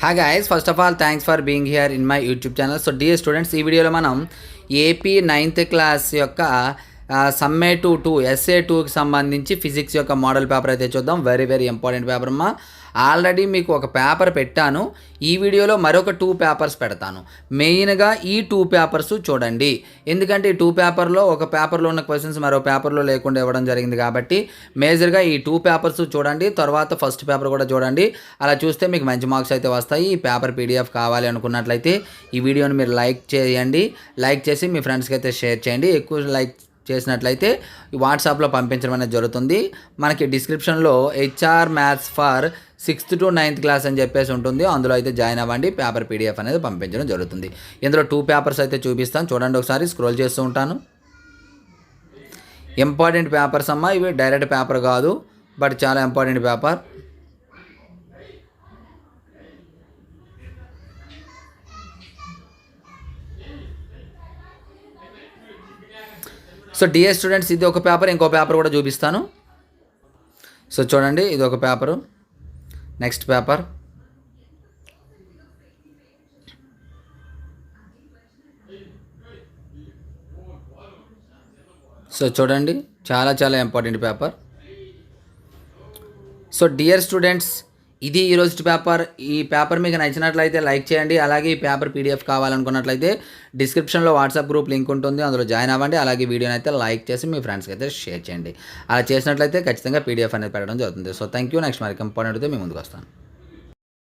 Hi guys, first of all thanks for being here in my YouTube channel. So dear students, ఈ వీడియోలో మనం AP 9th class యొక్క summative 2 SA 2కి సంబంధించి physics యొక్క model paper అయితే చూద్దాం. వెరీ వెరీ ఇంపార్టెంట్ పేపర్ అమ్మా. ఆల్రెడీ మీకు ఒక పేపర్ పెట్టాను. ఈ వీడియోలో మరొక 2 పేపర్స్ పెడతాను. మెయిన్గా ఈ 2 పేపర్స్ చూడండి, ఎందుకంటే ఈ 2 పేపర్లో ఒక పేపర్లో ఉన్న క్వశ్చన్స్ మరో పేపర్లో లేకుండా ఇవ్వడం జరిగింది కాబట్టి మేజర్గా ఈ 2 పేపర్స్ చూడండి. తర్వాత ఫస్ట్ పేపర్ కూడా చూడండి. అలా చూస్తే మీకు మంచి మార్క్స్ అయితే వస్తాయి. ఈ పేపర్ PDF కావాలి అనుకున్నట్లయితే ఈ వీడియోని మీరు లైక్ చేయండి. లైక్ చేసి మీ ఫ్రెండ్స్కి అయితే షేర్ చేయండి. ఎక్కువ లైక్ చేసినట్లయితే వాట్సాప్లో పంపించడం అనేది జరుగుతుంది. మనకి డిస్క్రిప్షన్లో HR maths for 6th to 9th class అని చెప్పేసి ఉంటుంది. అందులో అయితే జాయిన్ అవ్వండి. పేపర్ PDF అనేది పంపించడం జరుగుతుంది. ఇందులో 2 పేపర్స్ అయితే చూపిస్తాను, చూడండి. ఒకసారి స్క్రోల్ చేస్తూ ఉంటాను. ఇంపార్టెంట్ పేపర్స్ అమ్మా ఇవి. డైరెక్ట్ పేపర్ కాదు, బట్ చాలా important paper. So dear students, ఇది ఒక పేపర్, ఇంకో పేపర్ కూడా చూపిస్తాను. సో చూడండి, ఇది ఒక పేపరు. Next paper. సో చూడండి, చాలా చాలా important paper. So dear students, ఇది ఈరోజు పేపర్. ఈ పేపర్ మీకు నచ్చినట్లయితే లైక్ చేయండి. అలాగే ఈ పేపర్ PDF కావాలనుకున్నట్లయితే డిస్క్రిప్షన్లో వాట్సాప్ గ్రూప్ లింక్ ఉంటుంది, అందులో జాయిన్ అవ్వండి. అలాగే వీడియోని అయితే లైక్ చేసి మీ ఫ్రెండ్స్కి అయితే షేర్ చేయండి. అలా చేసినట్లయితే ఖచ్చితంగా PDF అనేది పెట్టడం జరుగుతుంది. So thank you. నెక్స్ట్ మరి ఇంపార్టెంట్ అయితే మీ ముందుకు వస్తాను.